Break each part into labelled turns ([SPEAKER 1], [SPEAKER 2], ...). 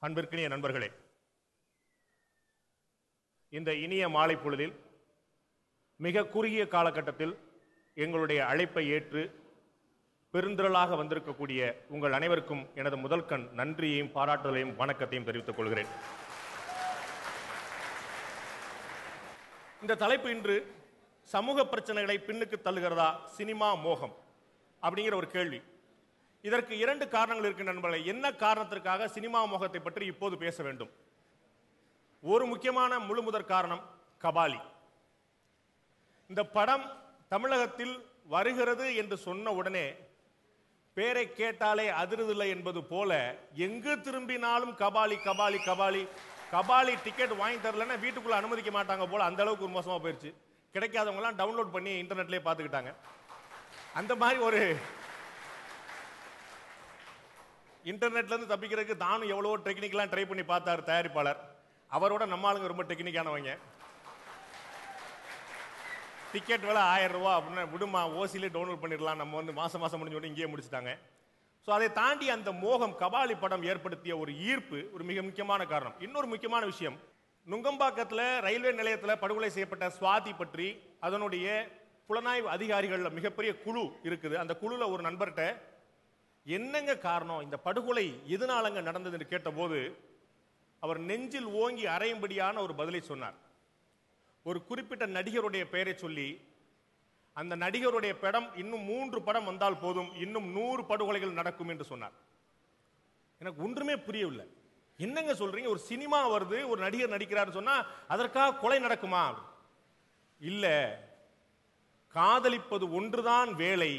[SPEAKER 1] அன்பிற்கினிய நண்பர்களே, இந்த இனிய மாலை பொழுதில் மிக குறுகிய காலகட்டத்தில் எங்களுடைய அழைப்பை ஏற்று பெருந்திரளாக வந்திருக்கக்கூடிய உங்கள் அனைவருக்கும் எனது முதல் கண் நன்றியையும் பாராட்டுதலையும் வணக்கத்தையும் தெரிவித்துக் கொள்கிறேன். இந்த தலைப்பு இன்று சமூக பிரச்சனைகளை பின்னுக்கு தள்ளுகிறதா சினிமா மோகம் அப்படிங்கிற ஒரு கேள்வி. இதற்கு இரண்டு காரணங்கள் இருக்கு நண்பர்களே. என்ன காரணத்திற்காக சினிமா மோகத்தை பற்றி இப்போது பேச வேண்டும்? ஒரு முக்கியமான முழுமுதற் காரணம் கபாலி. இந்த படம் தமிழகத்தில் வருகிறது என்று சொன்ன உடனே பேரை கேட்டாலே அதிர்தில்லை என்பது போல எங்கு திரும்பினாலும் கபாலி கபாலி கபாலி கபாலி. டிக்கெட் வாங்கி தரலன்னா வீட்டுக்குள்ள அனுமதிக்க மாட்டாங்க போல, அந்த அளவுக்கு ஒரு மோசமா போயிடுச்சு. கிடைக்காதவங்க எல்லாம் டவுன்லோட் பண்ணி இன்டர்நெட்லயே பார்த்துக்கிட்டாங்க. அந்த மாதிரி ஒரு இன்டர்நெட்ல இருந்து தப்பிக்கிறதுக்கு தானும் எவ்வளவோ டெக்னிக்லாம் ட்ரை பண்ணி பார்த்தார் தயாரிப்பாளர். அவரோட நம்ம ஆளுங்க ரொம்ப டெக்னிக்கானவங்க. டிக்கெட் விலை 1000 ரூபா அப்படின்னா விடுமா, ஓசிலே டவுன்லோட் பண்ணிடலாம், நம்ம வந்து மாசம் முடிஞ்சோட இங்கேயே முடிச்சுட்டாங்க. ஸோ அதை தாண்டி அந்த மோகம் கபாலி படம் ஏற்படுத்திய ஒரு ஈர்ப்பு ஒரு மிக முக்கியமான காரணம். இன்னொரு முக்கியமான விஷயம், நுங்கம்பாக்கத்தில் ரயில்வே நிலையத்தில் படுகொலை செய்யப்பட்ட சுவாதி பற்றி அதனுடைய புலனாய்வு அதிகாரிகள் மிகப்பெரிய குழு இருக்குது. அந்த குழுல ஒரு நண்பர்கிட்ட என்னங்க காரணம், இந்த படுகொலை எதனாலங்க நடந்தது என்று கேட்டபோது அவர் நெஞ்சில் ஓங்கி அறையும்படியான ஒரு பதிலை சொன்னார். ஒரு குறிப்பிட்ட நடிகருடைய பெயரை சொல்லி, அந்த நடிகருடைய படம் இன்னும் 3 படம் வந்தால் போதும், இன்னும் 100 படுகொலைகள் நடக்கும் என்று சொன்னார். எனக்கு ஒன்றுமே புரியவில்லை. என்னங்க சொல்றீங்க, ஒரு சினிமா வருது, ஒரு நடிகர் நடிக்கிறார் சொன்னா அதற்காக கொலை நடக்குமா? இல்ல, காதலிப்பது ஒன்றுதான் வேலை,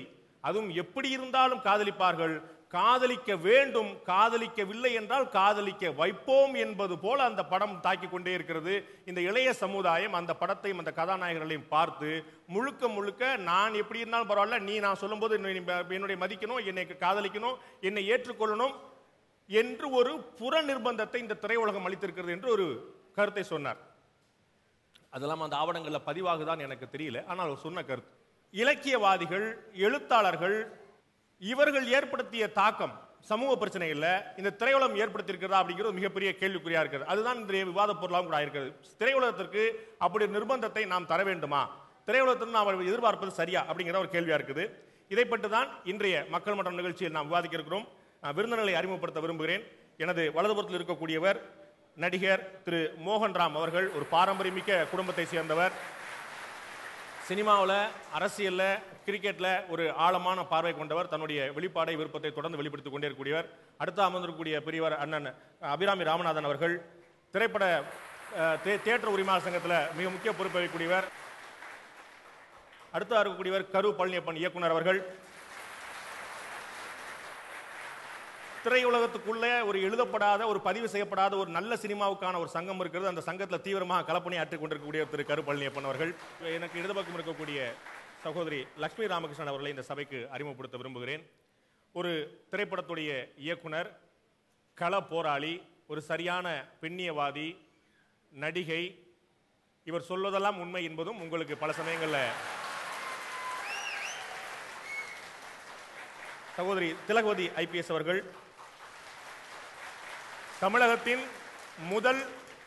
[SPEAKER 1] அதுவும் எப்படி இருந்தாலும் காதலிப்பார்கள், காதலிக்க வேண்டும், காதலிக்கவில்லை என்றால் காதலிக்க வைப்போம் என்பது போல அந்த படம் தாக்கி கொண்டே இருக்கிறது. இந்த இளைய சமுதாயம் அந்த படத்தையும் அந்த கதாநாயகர்களையும் பார்த்து முழுக்க முழுக்க நான் எப்படி இருந்தாலும் பரவாயில்ல, நீ நான் சொல்லும்போது என்னுடைய மதிக்கணும், என்னை காதலிக்கணும், என்னை ஏற்றுக்கொள்ளணும் என்று ஒரு புற நிர்பந்தத்தை இந்த திரையுலகம் அளித்திருக்கிறது என்று ஒரு கருத்தை சொன்னார். அதெல்லாம் அந்த ஆவணங்களில் பதிவாகுதான் எனக்கு தெரியல, ஆனால் அவர் சொன்ன கருத்து. இலக்கியவாதிகள், எழுத்தாளர்கள் இவர்கள் ஏற்படுத்திய தாக்கம் சமூக பிரச்சனைகள்ல இந்த திரையுலகம் ஏற்படுத்தியிருக்கிறதா அப்படிங்கிறது மிகப்பெரிய கேள்விக்குறியா இருக்கிறது. அதுதான் இன்றைய விவாத பொருளாகவும் கூட இருக்கிறது. திரையுலகத்திற்கு அப்படி நிர்பந்தத்தை நாம் தர வேண்டுமா, திரையுலகத்தில் நாம் எதிர்பார்ப்பது சரியா அப்படிங்கிற ஒரு கேள்வியா இருக்குது. இதை பற்றி தான் இன்றைய மக்கள் மன்றம் நிகழ்ச்சியில் நாம் விவாதிக்க இருக்கிறோம். விருந்தினர்களை அறிமுகப்படுத்த விரும்புகிறேன். எனது வலதுபுறத்தில் இருக்கக்கூடியவர் நடிகர் திரு மோகன்ராம் அவர்கள். ஒரு பாரம்பரியமிக்க குடும்பத்தை சேர்ந்தவர். சினிமாவில், அரசியலில், கிரிக்கெட்டில் ஒரு ஆழமான பார்வை கொண்டவர். தன்னுடைய வெளிப்பாடை விருப்பத்தை தொடர்ந்து வெளிப்படுத்திக் கொண்டே இருக்கக்கூடியவர். அடுத்து அமர்ந்திருக்கக்கூடிய பெரியவர் அண்ணன் அபிராமி ராமநாதன் அவர்கள். திரைப்பட தியேட்டர் உரிமையாளர் சங்கத்தில் மிக முக்கிய பொறுப்பை வகிக்கக்கூடியவர். அடுத்து இருக்கக்கூடியவர் கரு பழனியப்பன் இயக்குனர் அவர்கள். திரையுலகத்துக்குள்ளே ஒரு எழுதப்படாத, ஒரு பதிவு செய்யப்படாத ஒரு நல்ல சினிமாவுக்கான ஒரு சங்கம் இருக்கிறது. அந்த சங்கத்தில் தீவிரமாக கலப்பணி ஆற்றிக் கொண்டிருக்கக்கூடிய திரு கரு பழனியப்பன் அவர்கள். எனக்கு இடதுபக்கம் இருக்கக்கூடிய சகோதரி லட்சுமி ராமகிருஷ்ணன் அவர்களை இந்த சபைக்கு அறிமுகப்படுத்த விரும்புகிறேன். ஒரு திரைப்படத்துடைய இயக்குனர், கள போராளி, ஒரு சரியான பெண்ணியவாதி, நடிகை. இவர் சொல்வதெல்லாம் உண்மை என்பதும் உங்களுக்கு பல சமயங்களில் சகோதரி திலகவதி IPS அவர்கள், தமிழகத்தின் முதல்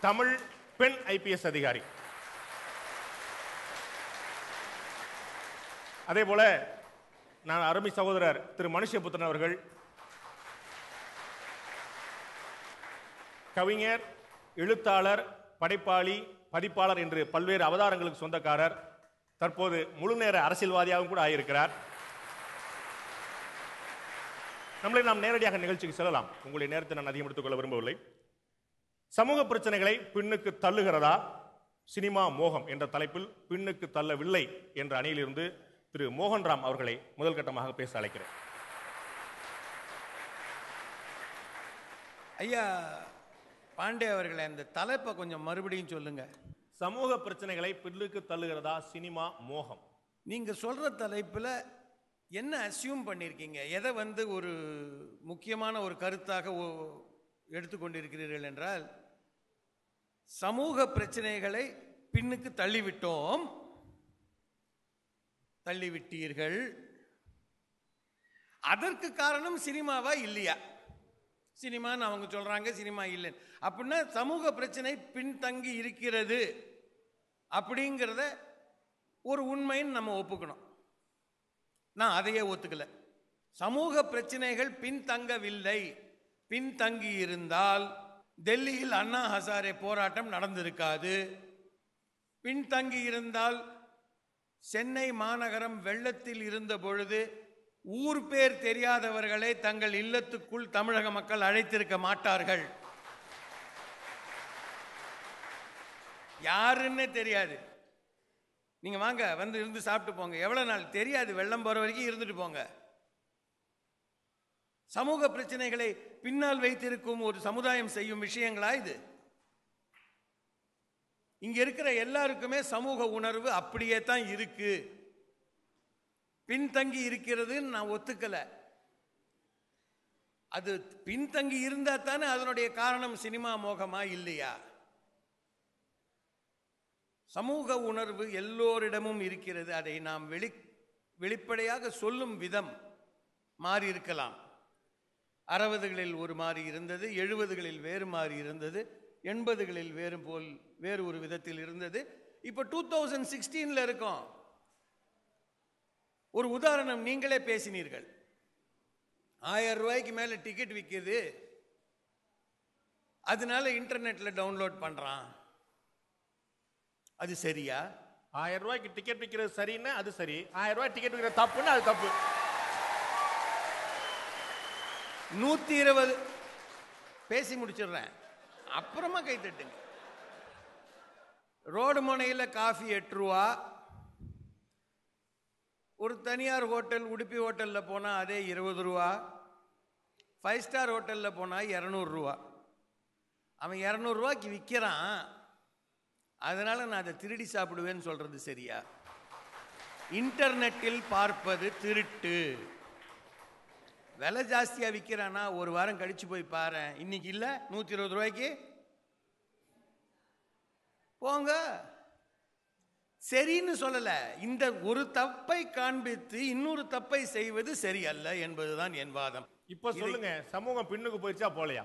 [SPEAKER 1] தமிழ் பெண் IPS அதிகாரி. அதே போல நான் அருமை சகோதரர் திரு மனுஷபுத்திரன் அவர்கள், கவிஞர், எழுத்தாளர், படைப்பாளி, பதிப்பாளர் என்று பல்வேறு அவதாரங்களுக்கு சொந்தக்காரர். தற்போது முழு நேர அரசியல்வாதியாகவும் கூட ஆகியிருக்கிறார். நம்மளை நாம் நேரடியாக நிகழ்ச்சிக்கு செல்லலாம். உங்களுடைய நேரத்தை நான் அதிகம் எடுத்துக்கொள்ள விரும்பவில்லை. சமூக பிரச்சனைகளை பின்னுக்கு தள்ளுகிறதா சினிமா மோகம் என்ற தலைப்பில் பின்னுக்கு தள்ளவில்லை என்ற அணியிலிருந்து திரு மோகன்ராம் அவர்களை முதல் கட்டமாக பேச அழைக்கிறேன்.
[SPEAKER 2] ஐயா பாண்டே அவர்களை அந்த தலைப்பை கொஞ்சம் மறுபடியும் சொல்லுங்க.
[SPEAKER 1] சமூக பிரச்சனைகளை பின்னுக்கு தள்ளுகிறதா சினிமா மோகம்.
[SPEAKER 2] நீங்க சொல்ற தலைப்புல என்ன அசியூம் பண்ணியிருக்கீங்க? எதை வந்து ஒரு முக்கியமான ஒரு கருத்தாக எடுத்துக்கொண்டிருக்கிறீர்கள் என்றால், சமூக பிரச்சனைகளை பின்னுக்கு தள்ளிவிட்டோம், தள்ளிவிட்டீர்கள், அதற்கு காரணம் சினிமாவா இல்லையா? சினிமான்னு அவங்க சொல்றாங்க, சினிமா இல்லைன்னு. அப்படின்னா சமூக பிரச்சனை பின்தங்கி இருக்கிறது அப்படிங்கிறத ஒரு உண்மைன்னு நம்ம ஒப்புக்கணும். நான் அதையே ஒத்துக்கல. சமூக பிரச்சனைகள் பின்தங்கவில்லை. பின்தங்கி இருந்தால் டெல்லியில் அண்ணா ஹசாரே போராட்டம் நடந்திருக்காது. பின்தங்கி இருந்தால் சென்னை மாநகரம் வெள்ளத்தில் இருந்த பொழுது ஊர் பேர் தெரியாதவர்களை தங்கள் இல்லத்துக்குள் தமிழக மக்கள் அழைத்திருக்க மாட்டார்கள். யாருன்னு தெரியாது, நீங்க வாங்க வந்து இருந்து சாப்பிட்டு போங்க, எவ்வளவு நாள் தெரியாது, வெள்ளம் போற வரைக்கும் இருந்துட்டு போங்க. சமூக பிரச்சனைகளை பின்னால் வைத்திருக்கும் ஒரு சமுதாயம் செய்யும் விஷயங்களா இது? இங்க இருக்கிற எல்லாருக்குமே சமூக உணர்வு அப்படியே தான் இருக்கு. பின்தங்கி இருக்கிறதுன்னு நான் ஒத்துக்கல. அது பின்தங்கி இருந்தா தானே அதனுடைய காரணம் சினிமா மோகமா இல்லையா? சமூக உணர்வு எல்லோரிடமும் இருக்கிறது. அதை நாம் வெளிப்படையாக சொல்லும் விதம் மாறி இருக்கலாம். 60களில் ஒரு மாறி இருந்தது, 70களில் வேறு மாறி இருந்தது, 80களில் வேறு ஒரு விதத்தில் இருந்தது. இப்போ 2016 இருக்கோம். ஒரு உதாரணம் நீங்களே பேசினீர்கள். 1000 ரூபாய்க்கு மேல டிக்கெட் விற்கிது, அதனால இன்டர்நெட்ல டவுன்லோட் பண்றான். அது சரியா?
[SPEAKER 1] 1000 ரூபாய்க்கு டிக்கெட் விற்கிறது சரின்னு அது சரி, 1000 ரூபாய் டிக்கெட் விற்கிறது தப்புன்னு அது தப்பு.
[SPEAKER 2] 120 பேசி முடிச்சிடுறேன், அப்புறமா கை தட்டுங்க. ரோடு முனையில் காஃபி 8 ரூபா, ஒரு தனியார் ஹோட்டல் உடுப்பி ஹோட்டலில் போனால் அதே 20 ரூபா, 5 ஸ்டார் ஹோட்டலில் போனால் 200 ரூபா. அவன் 200 ரூபாய்க்கு விற்கிறான், அதனால நான் அதை திருடி சாப்பிடுவேன்னு சொல்றது சரியா? இன்டர்நெட்டில் பார்ப்பது திருட்டு. விலை ஜாஸ்தியா விற்கிறானா ஒரு வாரம் கழிச்சு போய் பாரு, இன்னைக்கு இல்ல 120 ரூபாய்க்கு போங்க. சரின்னு சொல்லல, இந்த ஒரு தப்பை காண்பித்து இன்னொரு தப்பை செய்வது சரியல்ல என்பதுதான் என் வாதம்.
[SPEAKER 1] இப்ப சொல்லுங்க, சமூகம் பின்னுக்கு போயிடுச்சா போலையா?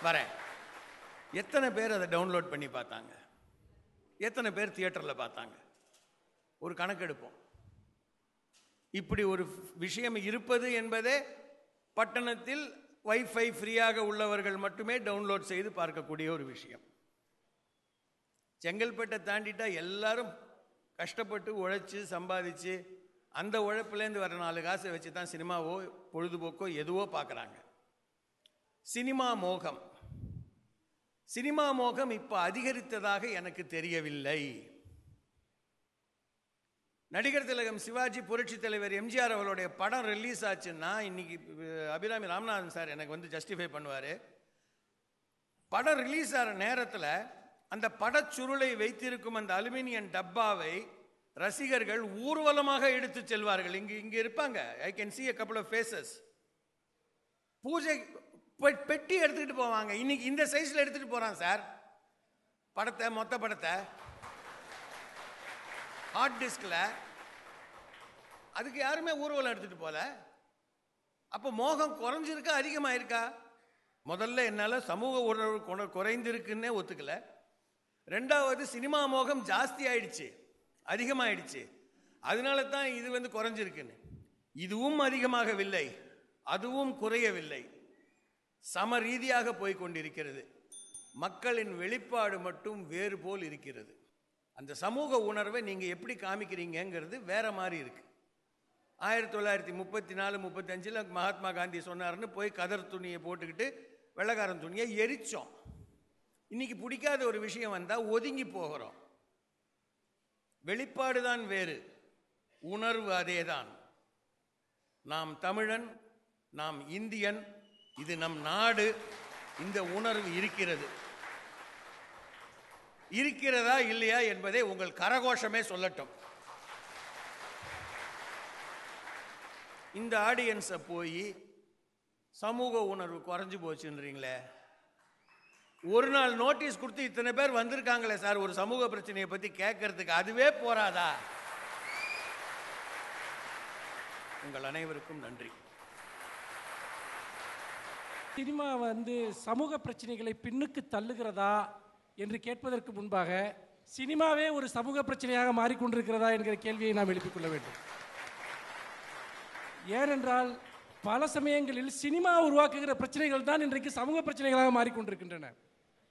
[SPEAKER 2] வரேன். எத்தனை பேர் அதை டவுன்லோட் பண்ணி பார்த்தாங்க? எத்தனை பேர் தியேட்டர்ல பார்த்தாங்க? ஒரு கணக்கெடுப்போம். இப்படி ஒரு விஷயம் இருப்பது என்பதே பட்டணத்தில் வைஃபை ஃப்ரீயாக உள்ளவர்கள் மட்டுமே டவுன்லோட் செய்து பார்க்கக்கூடிய ஒரு விஷயம். செங்கல்பட்டை தாண்டிட்டா எல்லாரும் கஷ்டப்பட்டு உழைச்சி சம்பாதிச்சு அந்த உழைப்புலேருந்து வர 4 காசை வச்சு தான் சினிமாவோ பொழுதுபோக்கோ எதுவோ பார்க்குறாங்க. சினிமா மோகம் இப்போ அதிகரித்ததாக எனக்கு தெரியவில்லை. நடிகர் திலகம் சிவாஜி, புரட்சி தலைவர் எம்ஜிஆர் அவர்களுடைய படம் ரிலீஸ் ஆச்சுன்னா, இன்னைக்கு அபிராமி ராமநாதன் சார் எனக்கு வந்து ஜஸ்டிஃபை பண்ணுவார். படம் ரிலீஸ் ஆகிற நேரத்தில் அந்த படச்சுருளை வைத்திருக்கும் அந்த அலுமினியம் டப்பாவை ரசிகர்கள் ஊர்வலமாக எடுத்து செல்வார்கள். இங்க இருப்பாங்க, I can see a couple of faces. பூஜை பெட்டி எடுத்துக்கிட்டு போவாங்க. இன்னைக்கு இந்த சைஸ்ல எடுத்துட்டு போறான் சார் படத்தை, மொத்த படத்தை ஹார்ட் டிஸ்க்ல. அதுக்கு யாருமே ஊர்வலம் எடுத்துட்டு போல. அப்போ மோகம் குறைஞ்சிருக்கா அதிகமாயிருக்கா? முதல்ல என்னால சமூக உணர்வு குறைந்திருக்குன்னே ஒத்துக்கல. ரெண்டாவது, சினிமா மோகம் ஜாஸ்தி ஆயிடுச்சு, அதிகமாயிடுச்சு, அதனால தான் இது வந்து குறைஞ்சிருக்குன்னு. இதுவும் அதிகமாகவில்லை, அதுவும் குறையவில்லை, சம ரீதியாக போய்கொண்டிருக்கிறது. மக்களின் வெளிப்பாடு மட்டும் வேறு போல் இருக்கிறது. அந்த சமூக உணர்வை நீங்க எப்படி காமிக்கிறீங்கிறது வேற மாதிரி இருக்கு. 1934-35 மகாத்மா காந்தி சொன்னார்னு போய் கதர் துணியை போட்டுக்கிட்டு வெள்ளக்காரன் துணியை எரிச்சோம். இன்னைக்கு பிடிக்காத ஒரு விஷயம் வந்தா ஒதுங்கி போகிறோம். வெளிப்பாடுதான் வேறு, உணர்வு அதேதான். நாம் தமிழன், நாம் இந்தியன், இது நம் நாடு, இந்த உணர்வு இருக்கிறது. இருக்கிறதா இல்லையா என்பதை உங்கள் கரகோஷமே சொல்லட்டும். இந்த ஆடியன்ஸை போய் சமூக உணர்வு குறைஞ்சு போச்சுன்றீங்களே, ஒரு நாள் நோட்டீஸ் கொடுத்து இத்தனை பேர் வந்திருக்காங்களே சார் ஒரு சமூக பிரச்சனையை பத்தி கேட்கறதுக்கு, அதுவே போராதா? உங்கள் அனைவருக்கும் நன்றி.
[SPEAKER 3] சினிமா சமூக பிரச்சனைகளை பின்னுக்கு தள்ளுகிறதா என்று கேட்பதற்கு முன்பாக சினிமாவே ஒரு சமூக பிரச்சனையாக மாறிக்கொண்டிருக்கிறதா என்கிற கேள்வியை நாம் எழுப்பிக் கொள்ள வேண்டும். ஏனென்றால் பல சமயங்களில் சினிமா உருவாக்குகிற பிரச்சனைகள் தான் இன்றைக்கு சமூக பிரச்சனைகளாக மாறிக்கொண்டிருக்கின்றன.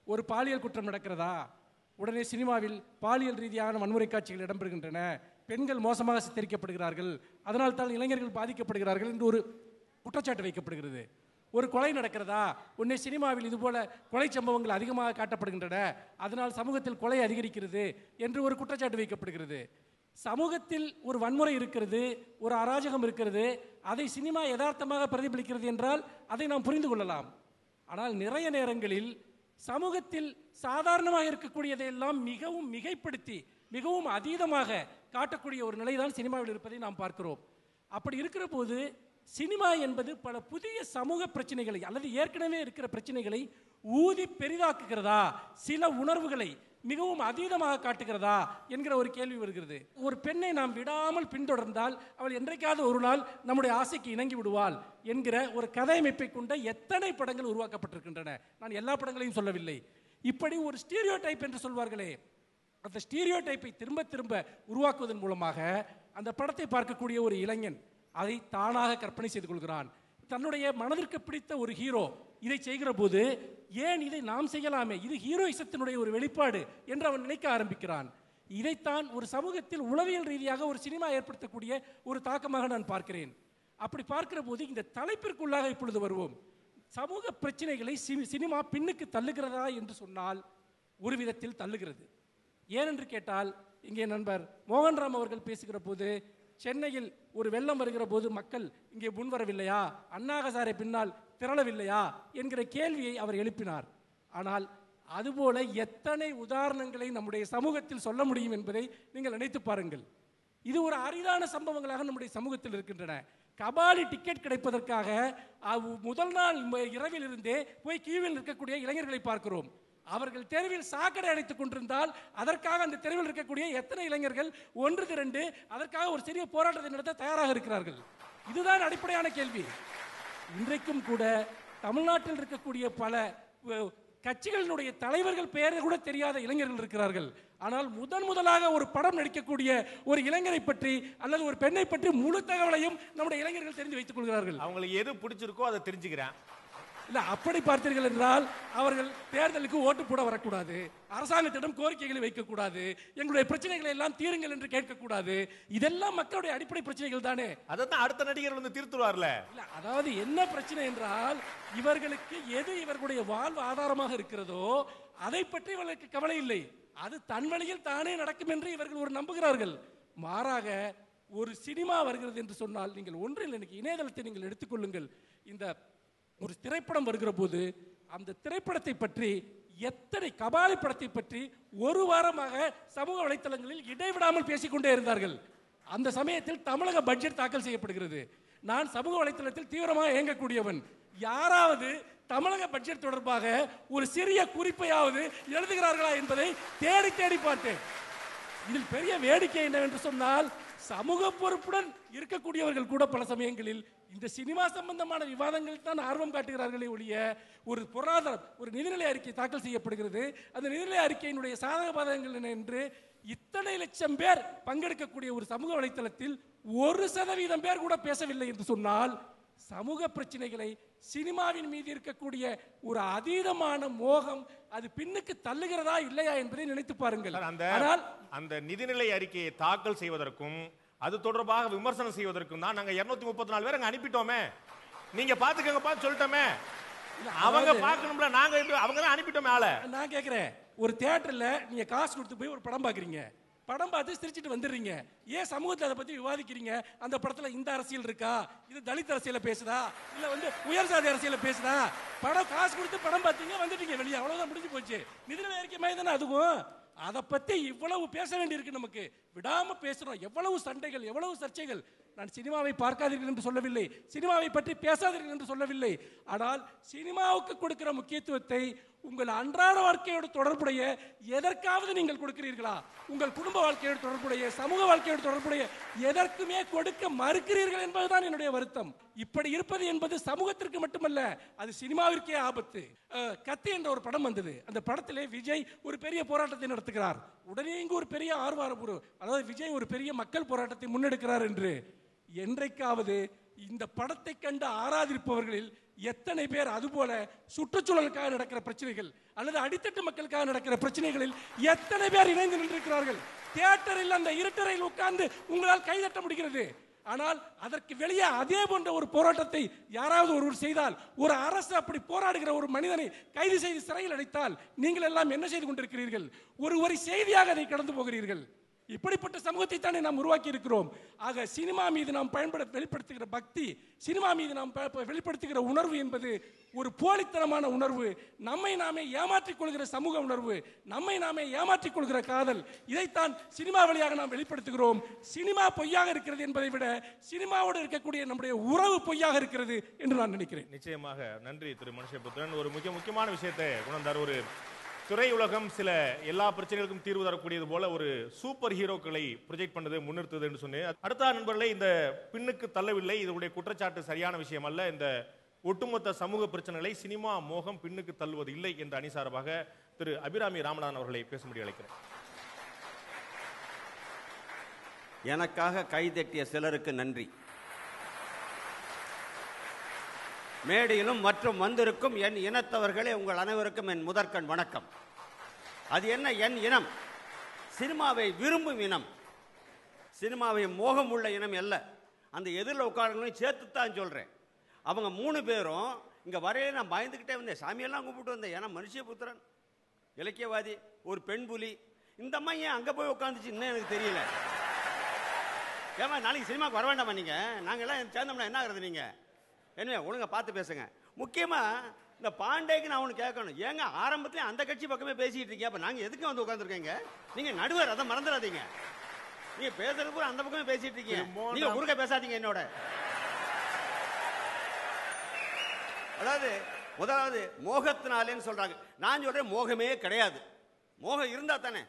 [SPEAKER 3] ஒரு பாலியல் குற்றம் நடக்கிறதா, உடனே சினிமாவில் பாலியல் ரீதியான வன்முறை காட்சிகள் இடம்பெறுகின்றன, பெண்கள் மோசமாக சித்தரிக்கப்படுகிறார்கள், அதனால் தான் இளைஞர்கள் பாதிக்கப்படுகிறார்கள் என்று ஒரு குற்றச்சாட்டு வைக்கப்படுகிறது. ஒரு கொலை நடக்கிறதா, உடனே சினிமாவில் இதுபோல கொலை சம்பவங்கள் அதிகமாக காட்டப்படுகின்றன, அதனால் சமூகத்தில் கொலை அதிகரிக்கிறது என்று ஒரு குற்றச்சாட்டு வைக்கப்படுகிறது. சமூகத்தில் ஒரு வன்முறை இருக்கிறது, ஒரு அராஜகம் இருக்கிறது, அதை சினிமா யதார்த்தமாக பிரதிபலிக்கிறது என்றால் அதை நாம் புரிந்து கொள்ளலாம். ஆனால் நிறைய நேரங்களில் சமூகத்தில் சாதாரணமாக இருக்கக்கூடியதையெல்லாம் மிகவும் மிகைப்படுத்தி மிகவும் அதீதமாக காட்டக்கூடிய ஒரு நிலைதான் சினிமாவில் இருப்பதை நாம் பார்க்கிறோம். அப்படி இருக்கிற போது சினிமா என்பது பல புதிய சமூக பிரச்சனைகளை அல்லது ஏற்கனவே இருக்கிற பிரச்சனைகளை ஊதி பெரிதாக்குகிறதா, சில உணர்வுகளை மிகவும் அதீதமாக காட்டுகிறதா என்கிற ஒரு கேள்வி வருகிறது. ஒரு பெண்ணை நாம் விடாமல் பின்தொடர்ந்தால் அவள் என்றைக்காவது ஒரு நாள் நம்முடைய ஆசைக்கு இணங்கி விடுவாள் என்கிற ஒரு கதையமைப்பை கொண்ட எத்தனை படங்கள் உருவாக்கப்பட்டிருக்கின்றன. நான் எல்லா படங்களையும் சொல்லவில்லை. இப்படி ஒரு ஸ்டீரியோ டைப் என்று சொல்வார்களே, அந்த ஸ்டீரியோ டைப்பை திரும்ப திரும்ப உருவாக்குவதன் மூலமாக அந்த படத்தை பார்க்கக்கூடிய ஒரு இளைஞன் அதை தானாக கற்பனை செய்து கொள்கிறான். தன்னுடைய மனதிற்கு பிடித்த ஒரு ஹீரோ இதை செய்கிற போது ஏன் இதை நாம் செய்யலாமே, இது ஹீரோயிசத்தினுடைய ஒரு வெளிப்பாடு என்று அவன் நினைக்க ஆரம்பிக்கிறான். இதைத்தான் ஒரு சமூகத்தில் உளவியல் ரீதியாக ஒரு சினிமா ஏற்படுத்தக்கூடிய ஒரு தாக்கமாக நான் பார்க்கிறேன். அப்படி பார்க்கிற போது இந்த தலைப்பிற்குள்ளாக இப்பொழுது வருவோம். சமூக பிரச்சனைகளை சினிமா பின்னுக்கு தள்ளுகிறதா என்று சொன்னால் ஒரு விதத்தில் தள்ளுகிறது. ஏனென்று கேட்டால், இங்கே நண்பர் மோகன்ராம் அவர்கள் பேசுகிற போது சென்னையில் ஒரு வெள்ளம் வருகிற போது மக்கள் இங்கே முன்வரவில்லையா, அண்ணா ஹசாரே பின்னால் திரளவில்லையா என்கிற கேள்வியை அவர் எழுப்பினார். ஆனால் அதுபோல எத்தனை உதாரணங்களை நம்முடைய சமூகத்தில் சொல்ல முடியும் என்பதை நீங்கள் நினைத்து பாருங்கள். இது ஒரு அரிதான சம்பவங்களாக நம்முடைய சமூகத்தில் இருக்கின்றன. கபாலி டிக்கெட் கிடைப்பதற்காக முதல் நாள் இரவில் இருந்தே போய் கியூவில் இருக்கக்கூடிய இளைஞர்களை பார்க்கிறோம். அவர்கள் தெருவில் சாக்கடை அடைத்துக் கொண்டிருந்தால் அதற்காக அந்த தெருவில் இருக்கக்கூடிய எத்தனை இளைஞர்கள் ஒன்று திரண்டு அதற்காக ஒரு சிறிய போராட்டத்தை நடத்த தயாராக இருக்கிறார்கள்? இதுதான் அடிப்படையான கேள்வி. இன்றைக்கும் கூட தமிழ்நாட்டில் இருக்கக்கூடிய பல கட்சிகளினுடைய தலைவர்கள் பெயரை கூட தெரியாத இளைஞர்கள் இருக்கிறார்கள். ஆனால் முதலாக ஒரு படம் நடிக்கக்கூடிய ஒரு இளைஞரை பற்றி அல்லது ஒரு பெண்ணை பற்றி முழு தகவலையும் நம்முடைய இளைஞர்கள் தெரிந்து வைத்துக் கொள்கிறார்கள்.
[SPEAKER 1] அவங்களுக்கு எது பிடிச்சிருக்கோ அதை தெரிஞ்சுக்கிறேன்.
[SPEAKER 3] இல்ல, அப்படி பார்த்தீர்கள் என்றால் அவர்கள் தேர்தலுக்கு ஓட்டு போட வரக்கூடாது, அரசாங்கத்திடம் கோரிக்கைகளை வைக்கக்கூடாது, எங்களுடைய பிரச்சனைகளை எல்லாம் தீருங்கள் என்று கேட்கக்கூடாது. இதெல்லாம் மக்களுடைய அடிப்படை பிரச்சனைகள் தானே.
[SPEAKER 1] அதான் அடுத்த நடிகர் தீர்த்துவார்ல.
[SPEAKER 3] இல்ல, அதாவது என்ன பிரச்சனை என்றால் இவர்களுக்கு எது இவர்களுடைய வாழ்வு ஆதாரமாக இருக்கிறதோ அதை பற்றி இவர்களுக்கு கவலை இல்லை. அது தன் வழியில் தானே நடக்கும் என்று இவர்கள் ஒரு நம்புகிறார்கள். மாறாக ஒரு சினிமா வருகிறது என்று சொன்னால் நீங்கள் ஒன்றில் இன்னைக்கு இணையதளத்தை நீங்கள் எடுத்துக்கொள்ளுங்கள். இந்த ஒரு திரைப்படம் வருகிற போது அந்த திரைப்படத்தை பற்றி எத்தனை கபாலி படத்தை பற்றி ஒரு வாரமாக சமூக வலைத்தளங்களில் இடைவிடாமல் பேசிக்கொண்டே இருந்தார்கள். அந்த சமயத்தில் தமிழக பட்ஜெட் தாக்கல் செய்யப்படுகிறது. நான் சமூக வலைத்தளத்தில் தீவிரமாக இயங்கக்கூடியவன். யாராவது தமிழக பட்ஜெட் தொடர்பாக ஒரு சிறிய குறிப்பையாவது எழுதுகிறார்களா என்பதை தேடி தேடி பார்த்தேன். இதில் பெரிய வேடிக்கை என்னவென்று சொன்னால், சமூக பொறுப்புடன் இருக்கக்கூடியவர்கள் கூட பல சமயங்களில் இந்த சினிமா சம்பந்தமான விவாதங்கள் தான் ஆர்வம் காட்டுகிறார்களே ஒழிய ஒரு பொருளாதார ஒரு நிதிநிலை அறிக்கை தாக்கல் செய்யப்படுகிறது, அந்த நிதிநிலை அறிக்கையினுடைய சாதக பாதகங்கள் என்ன என்று இத்தனை லட்சம் பேர் பங்கெடுக்கக்கூடிய ஒரு சமூக வலைத்தளத்தில் 1% பேர் கூட பேசவில்லை என்று சொன்னால் சமூக பிரச்சனைகளை சினிமாவின் மீது இருக்கக்கூடிய ஒரு அதீதமான மோகம் அது பின்னுக்கு தள்ளுகிறதா இல்லையா என்பதை நினைத்து பாருங்கள். ஆனால்
[SPEAKER 1] அந்த நிதிநிலை அறிக்கையை தாக்கல் செய்வதற்கும் அது தொடர்பாக விமர்சனம் செய்வதற்கும் தான் நாங்க 234 பேர் அங்க அனுப்பிட்டோமே. நீங்க பாத்துக்கங்க சொல்லிட்டோமே. அவங்க பார்க்கணும்ல, நாங்க அவங்க தான் அனுப்பிட்டோமே ஆள.
[SPEAKER 3] நான் கேக்குறேன், ஒரு தியேட்டர்ல நீங்க காசு கொடுத்து போய் ஒரு படம் பாக்குறீங்க, படம் பார்த்து சிரிச்சிட்டு வந்துடுறீங்க, ஏன் சமூகத்தை அதை பத்தி விவாதிக்கிறீங்க? அந்த படத்துல இந்த அரசியல் இருக்கா, இது தலித் அரசியல பேசுதா, இல்ல உயர் சாதி அரசியல பேசுதா? படம் காசு கொடுத்து படம் பார்த்தீங்க, வந்துட்டீங்க வெளியே, அவ்வளவுதான் முடிஞ்சு போச்சு. நிதிநிலை அறிக்கை மாதிரி தானே அதுவும். அதை பத்தி இவ்வளவு பேச வேண்டியிருக்கு, நமக்கு விடாம பேசுறோம். எவ்வளவு சண்டைகள், எவ்வளவு சர்ச்சைகள். நான் சினிமாவை பார்க்காதீர்கள் என்று சொல்லவில்லை, சினிமாவை பற்றி பேசாதீர்கள் என்று சொல்லவில்லை. ஆனால் சினிமாவுக்கு கொடுக்கிற முக்கியத்துவத்தை உங்கள் அன்றாட வாழ்க்கையோடு தொடர்புடைய எதற்காவது நீங்கள் கொடுக்கிறீர்களா? உங்கள் குடும்ப வாழ்க்கையோடு தொடர்புடைய, சமூக வாழ்க்கையோடு தொடர்புடைய எதற்குமே கொடுக்க மறுக்கிறீர்கள் என்பதுதான் என்னுடைய வருத்தம். இப்படி இருப்பது என்பது சமூகத்திற்கு மட்டுமல்ல, அது சினிமாவிற்கே ஆபத்து. கத்தி என்ற ஒரு படம் வந்தது. அந்த படத்திலே விஜய் ஒரு பெரிய போராட்டத்தை நடத்துகிறார். உடனே இங்கு ஒரு பெரிய ஆர்வாரம், அதாவது விஜய் ஒரு பெரிய மக்கள் போராட்டத்தை முன்னெடுக்கிறார் என்று. என்றைக்காவது இந்த படத்தை கண்டு ஆராதிப்பவர்களில் எத்தனை பேர் அதுபோல சுற்றுச்சூழலுக்காக நடக்கிற பிரச்சனைகள் அல்லது அடித்தட்டு மக்களுக்காக நடக்கிற பிரச்சனைகளில் எத்தனை பேர் இணைந்து நின்றிருக்கிறார்கள்? தியேட்டரில் அந்த இருட்டறையில் உட்கார்ந்து உங்களால் கைதட்ட முடிகிறது. ஆனால் அதற்கு வெளியே அதே போன்ற ஒரு போராட்டத்தை யாராவது ஒருவர் செய்தால், ஒரு அரசு அப்படி போராடுகிற ஒரு மனிதனை கைது செய்து சிறையில் அடைத்தால் நீங்கள் எல்லாம் என்ன செய்து கொண்டிருக்கிறீர்கள்? ஒரு செய்தியாக அதை கடந்து போகிறீர்கள். இப்படிப்பட்ட சமூகத்தை தானே நாம் உருவாக்கி இருக்கிறோம். ஆக சினிமா மீது நாம் வெளிப்படுத்துகிற பக்தி, சினிமா மீது நாம் வெளிப்படுத்துகிற உணர்வு என்பது ஒரு போலித்தனமான உணர்வு, நம்மை நாமே ஏமாற்றிக் கொள்கிற சமூக உணர்வு, நம்மை நாமே ஏமாற்றிக் கொள்கிற காதல். இதைத்தான் சினிமா வழியாக நாம் வெளிப்படுத்துகிறோம். சினிமா பொய்யாக இருக்கிறது என்பதை விட சினிமாவோடு இருக்கக்கூடிய நம்முடைய உறவு பொய்யாக இருக்கிறது என்று நான் நினைக்கிறேன்.
[SPEAKER 1] நிச்சயமாக நன்றி திரு மனுஷபுத்திரன். ஒரு முக்கியமான விஷயத்தை உணர்ந்தார். ஒரு திரையுலகம் சில எல்லா பிரச்சனைகளுக்கும் தீர்வு தரக்கூடியது போல ஒரு சூப்பர் ஹீரோக்களை ப்ரொஜெக்ட் பண்ணது, முன்னிறுத்தது என்று சொன்னேன். அடுத்த நண்பர்களை இந்த பின்னுக்கு தள்ளவில்லை. இதனுடைய குற்றச்சாட்டு சரியான விஷயம் அல்ல. இந்த ஒட்டுமொத்த சமூக பிரச்சனைகளை சினிமா மோகம் பின்னுக்கு தள்ளுவது இல்லை என்ற அணி சார்பாக திரு அபிராமி ராமநாதன் அவர்களை பேசும்படி அழைக்கிறேன்.
[SPEAKER 4] எனக்காக கைதட்டிய சிலருக்கு நன்றி. மேடையிலும் மற்றும் வந்திருக்கும் என் இனத்தவர்களே, உங்கள் அனைவருக்கும் என் முதற்கண் வணக்கம். அது என்ன என் இனம்? சினிமாவை விரும்பும் இனம், சினிமாவை மோகம் உள்ள இனம் அல்ல. அந்த எதிரில் உட்காரங்களையும் சேர்த்துத்தான் சொல்கிறேன். அவங்க 3 பேரும் இங்கே வரையில நான் பயந்துக்கிட்டே வந்தேன், சாமியெல்லாம் கும்பிட்டு வந்தேன். ஏன்னா மனுஷபுத்திரன் இலக்கியவாதி, ஒரு பெண் புலி, இந்த அம்மா ஏன் அங்கே போய் உட்காந்துச்சு இன்னும் எனக்கு தெரியல. ஏமா நாளைக்கு சினிமாவுக்கு வர வேண்டாமா நீங்கள்? நாங்கள் எல்லாம் சேர்ந்தோம்னா என்ன ஆகுறது? நீங்கள் என்ன ஒழுங்கா பார்த்து பேசுங்க. முக்கியமாக இந்த பாண்டேக்கு நான் ஒன்று கேட்கணும். ஏங்க ஆரம்பத்தில் அந்த கட்சி பக்கமே பேசிகிட்டு இருக்கீங்க, அப்போ நாங்கள் எதுக்கு வந்து உட்காந்துருக்கீங்க? நீங்கள் நடுவர், அதை மறந்துடாதீங்க. நீங்கள் பேசுறது கூட அந்த பக்கமே பேசிட்டு இருக்கீங்க. நீங்கள் குறுக்க பேசாதீங்க என்னோட. அதாவது முதலாவது மோகத்தினாலேன்னு சொல்கிறாங்க. நான் சொல்கிறேன் மோகமே கிடையாது. மோகம் இருந்தால் தானே.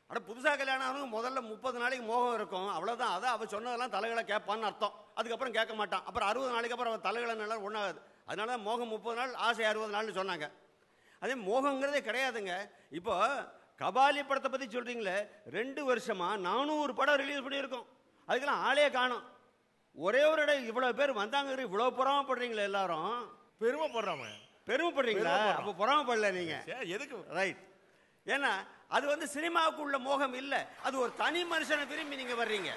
[SPEAKER 4] ஆனால் புதுசாக கல்யாணம் ஆனவங்க முதல்ல 30 நாளைக்கு மோகம் இருக்கும், அவ்வளோதான். அதான் அவள் சொன்னதெல்லாம் தலைகளை கேட்பான்னு அர்த்தம். அதுக்கப்புறம் கேட்க மாட்டான். அப்புறம் 60 நாளைக்கு அப்புறம் அவன் தலைகளை நல்லா ஒன்றாகுது. அதனால தான் மோகம் 30 நாள், ஆசை 60 நாள்னு சொன்னாங்க. அதே மோகங்கிறதே கிடையாதுங்க. இப்போ கபாலி படத்தை பற்றி சொல்கிறீங்களே, 2 வருஷமா 400 படம் ரிலீஸ் பண்ணியிருக்கோம். அதுக்கெல்லாம் ஆளே காணும். ஒரே ஒரு இடம் இவ்வளோ பேர் வந்தாங்க, இவ்வளோ பொறாமப்படுறீங்களே எல்லாரும். பெருமைப்படுறீங்களா? அப்போ பொறாமப்படல நீங்கள்
[SPEAKER 1] எதுக்கு?
[SPEAKER 4] ரைட். ஏன்னா அது வந்து சினிமாவுக்கு உள்ள மோகம் இல்லை, அது ஒரு தனி மனுஷனை விரும்பி நீங்கள் வர்றீங்க.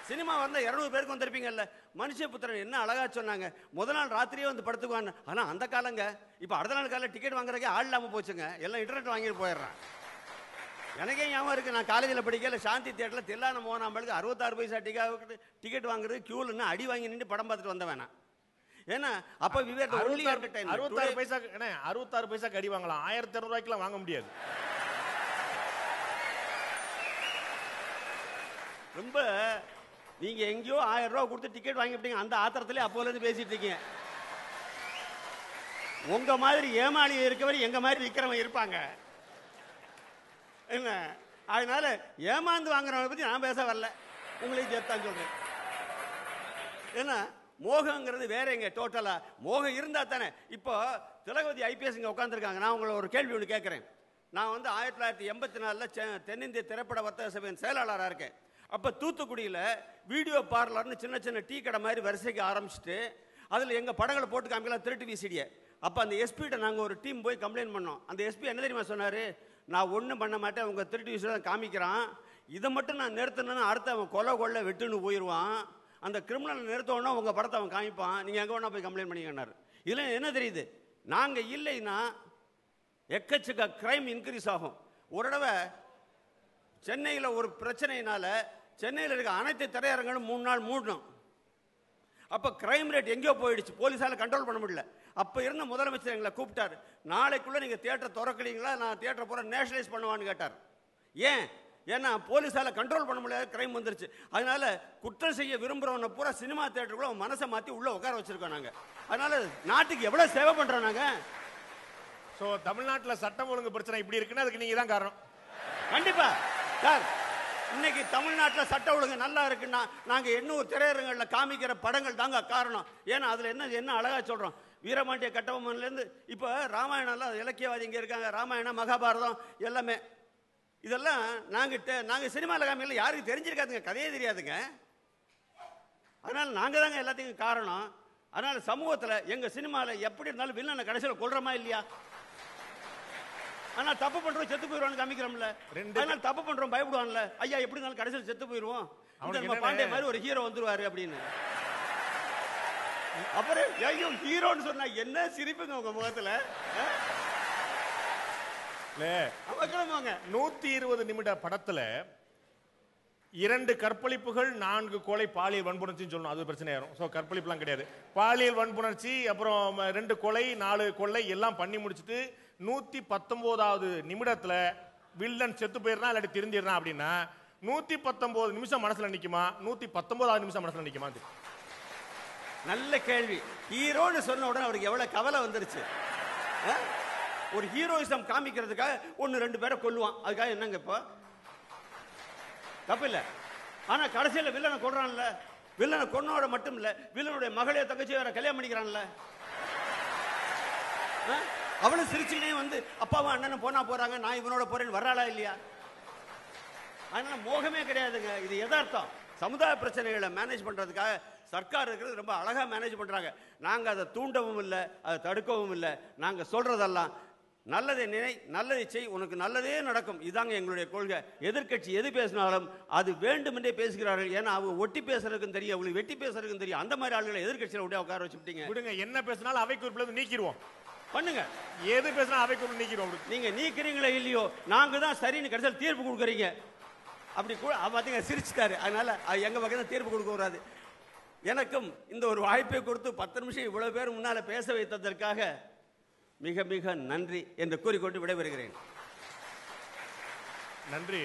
[SPEAKER 4] சினிமா வந்தால் 200 பேருக்கு வந்திருப்பீங்கல்ல. மனுஷபுத்திரன் என்ன அழகா சொன்னாங்க, முதல் நாள் ராத்திரியே வந்து படத்துக்குவாங்க. ஆனால் அந்த காலங்க இப்போ அடுத்த நாள் காலையில் டிக்கெட் வாங்குறதுக்கே ஆள் இல்லாமல் போச்சுங்க. எல்லாம் இன்டர்நெட் வாங்கிட்டு போயிடுறான். எனக்கே ஞாபகம் இருக்குது, நான் காலேஜில் படிக்கல சாந்தி தேட்டரில் தில்லான மோகனாம்பளுக்கு 66 பைசா டிக்கெட் வாங்குறது கியூலுன்னு அடி வாங்கி நின்று படம் பார்த்துட்டு வந்த வேணாம். ஏன்னா அப்போ விவேக்
[SPEAKER 1] 66 பைசாக்கு அடி வாங்கலாம், 1200 ரூபாய்க்குலாம் வாங்க முடியாது.
[SPEAKER 4] ரொம்ப நீங்க எங்கேயோ 1000 ரூபா கொடுத்து டிக்கெட் வாங்கிட்டீங்க, அந்த ஆத்திரத்திலே அப்போலேருந்து பேசிட்டு இருக்கீங்க. உங்க மாதிரி ஏமாளி இருக்கவர் எங்க மாதிரி விற்கிறவங்க இருப்பாங்க என்ன. அதனால ஏமாந்து வாங்குறவங்க பத்தி நான் பேச வரல, உங்களுக்கு சேர்த்தான் சொல்றேன். ஏன்னா மோகங்கிறது வேற எங்க டோட்டலா. மோகம் இருந்தா தானே. இப்போ திலகவதி ஐபிஎஸ் இங்க உட்காந்துருக்காங்க. நான் உங்களை ஒரு கேள்வி ஒன்று கேட்கிறேன். நான் வந்து 1984 தென்னிந்திய திரைப்பட வர்த்தக சபையின் செயலாளராக இருக்கேன். அப்போ தூத்துக்குடியில் வீடியோ பார்லர்னு சின்ன சின்ன டீ கடை மாதிரி வரிசைக்கு ஆரம்பிச்சுட்டு அதில் எங்கள் படங்களை போட்டு காமிக்கலாம், திருட்டு விசிடியை. அப்போ அந்த எஸ்பிகிட்ட நாங்கள் ஒரு டீம் போய் கம்ப்ளைண்ட் பண்ணோம். அந்த எஸ்பி என்ன தெரியுமா சொன்னார், நான் ஒன்றும் பண்ண மாட்டேன், உங்கள் திருட்டு விசிடி தான் காமிக்கிறான், இதை மட்டும் நான் நிறுத்தினேன்னு அடுத்த அவன் கொலை வெட்டுன்னு போயிடுவான், அந்த கிரிமினல் நிறுத்தோன்னா உங்கள் படத்தை அவன் காமிப்பான், நீங்கள் எங்கே வேணா போய் கம்ப்ளைண்ட் பண்ணிக்கன்னாரு. இதில் என்ன தெரியுது, நாங்கள் இல்லைன்னா எக்கச்சக்க கிரைம் இன்க்ரீஸ் ஆகும். ஒரு தடவை சென்னையில் ஒரு பிரச்சனையினால சென்னையில் இருக்க அனைத்து திரையரங்களும் 3 நாள் மூடணும். அப்போ கிரைம் ரேட் எங்கேயோ போயிடுச்சு, போலீஸால் கண்ட்ரோல் பண்ண முடியல. அப்போ இருந்த முதலமைச்சர் எங்களை கூப்பிட்டார், நாளைக்குள்ளே நீங்கள் தியேட்டர் திறக்கிறீங்களா, நான் தியேட்டர் பூரா நேஷனலைஸ் பண்ணுவான்னு கேட்டார். ஏன்னா போலீஸால் கண்ட்ரோல் பண்ண முடியாத கிரைம் வந்துருச்சு. அதனால குற்றம் செய்ய விரும்புகிறவனை பூரா சினிமா தியேட்டருக்குள்ள மனசை மாற்றி உள்ளே உட்கார வச்சுருக்கோம் நாங்கள். அதனால நாட்டுக்கு எவ்வளோ சேவை பண்ணுறோம் நாங்கள்.
[SPEAKER 1] சோ தமிழ்நாட்டுல சட்டம் ஒழுங்கு பிரச்சனை இப்படி இருக்குன்னா அதுக்கு நீங்க தான் காரணம்.
[SPEAKER 4] கண்டிப்பா சார். இன்னைக்கு தமிழ்நாட்டில் சட்ட ஒழுங்கு நல்லா இருக்குன்னா நாங்க 800 திரையரங்குகள்ல காமிக்கிற படங்கள் தாங்க காரணம். ஏன்னா அதுல என்ன அழகா சொல்றோம். வீரபாண்டிய கட்டபொம்மன்ல இருந்து இப்ப ராமாயணம்லாம் இலக்கியவாதி இங்க இருக்காங்க. ராமாயணம், மகாபாரதம் எல்லாமே இதெல்லாம் நாங்க சினிமாவில் காமிக்கல, யாருக்கு தெரிஞ்சிருக்காதுங்க, கதையே தெரியாதுங்க. அதனால நாங்க தாங்க எல்லாத்துக்கும் காரணம். அதனால சமூகத்துல எங்க சினிமாவில் எப்படி இருந்தாலும் வில்லனை கடைசியில் கொல்றமா இல்லையா? ஆனால் தப்பு பண்றோம் செத்து போயிடுவான்னு காமிக்கிறோம்ல. அதனால தப்பு பண்றோம் பயப்படுவான்ல, ஐயா எப்படி இருந்தாலும் கடைசியில் செத்து போயிடுவோம், பாண்டிய மாதிரி ஒரு ஹீரோ வந்துருவாரு அப்படின்னு. அப்புறம் ஐயோ ஹீரோன்னு சொன்னா என்ன சிரிப்புங்க உங்க முகத்துல.
[SPEAKER 1] 120 நிமிட படத்துல 2 கற்பழிப்புகள் 4 கொலை பாலியல் வன்புணர்ச்சின்னு சொல்லணும். அது பிரச்சனை ஆயிரும். ஸோ கற்பழிப்புலாம் கிடையாது, பாலியல் வன்புணர்ச்சி, அப்புறம் 2 கொலை 4 கொள்ளை எல்லாம் பண்ணி முடிச்சுட்டு 119வது நிமிடத்துல வில்லன் செத்து போயிடுறான் இல்லாட்டி திருந்திடுறான் அப்படின்னா 119 நிமிஷம் மனசுல நிக்குமா, 119வது நிமிஷம் மனசுல நிக்குமா?
[SPEAKER 4] நல்ல கேள்வி. ஹீரோன்னு சொன்ன உடனே அவருக்கு எவ்வளவு கவலை வந்துருச்சு. ஒரு ஹீரோயிசம் காமிக்கிறதுக்காக 1-2 பேரை கொல்லுவான், அதுக்காக என்னங்க இப்போ தப்பு இல்ல. ஆனா கடைசியில் வில்லனை கொல்றான்ல, வில்லனை கொன்னோட மட்டும் இல்ல, வில்லனுடைய மகளே தங்கச்சி வேற கல்யாணம் பண்ணிக்கிறான்ல. அவளும் சிரிச்சுக்கினே வந்து அப்பாவும் அண்ணனும் போனா போறாங்க, நான் இவனோட போறேன்னு வர்றாளா இல்லையா? அதனால மோகமே கிடையாதுங்க, இது யதார்த்தம். சமுதாய பிரச்சனைகளை மேனேஜ் பண்றதுக்காக சர்க்கார் இருக்கிறது ரொம்ப அழகா மேனேஜ் பண்றாங்க. நாங்க அதை தூண்டவும் இல்லை, அதை தடுக்கவும் இல்லை. நாங்க சொல்றதெல்லாம் நல்லதை நினை, நல்லதை செய், உனக்கு நல்லதே நடக்கும், இதாங்க எங்களுடைய கொள்கை. எதிர்கட்சி எது பேசினாலும் அது வேண்டுமென்றே பேசுகிறார்கள். ஏன்னா அவங்க ஒட்டி பேசுறதுக்கும் தெரியும், அவங்களுக்கு வெட்டி பேசுறதுக்கும் தெரியும். அந்த மாதிரி ஆளுகளை எதிர்கட்சியில் விட உட்கார வச்சுட்டீங்க.
[SPEAKER 1] விடுங்க, என்ன பேசினாலும் அவை குறிப்பில் நீக்கிடுவோம்.
[SPEAKER 4] பண்ணுங்க,
[SPEAKER 1] எது பேசினா அவை குறிப்பில் நீக்கிடுவோம். நீங்க
[SPEAKER 4] நீக்கிறீங்களோ இல்லையோ, நாங்க தான் சரின்னு கடைசியில் தீர்ப்பு கொடுக்குறீங்க. அப்படி கூட பார்த்தீங்க சிரிச்சுட்டாரு. அதனால எங்க பக்கம் தான் தீர்ப்பு கொடுக்க கூடாது. எனக்கும் இந்த ஒரு வாய்ப்பை கொடுத்து 10 நிமிஷம் இவ்வளவு பேர் முன்னால பேச வைத்ததற்காக மிக மிக நன்றி என்று கூறிக்கொண்டு விடைபெறுகிறேன்.
[SPEAKER 1] நன்றி.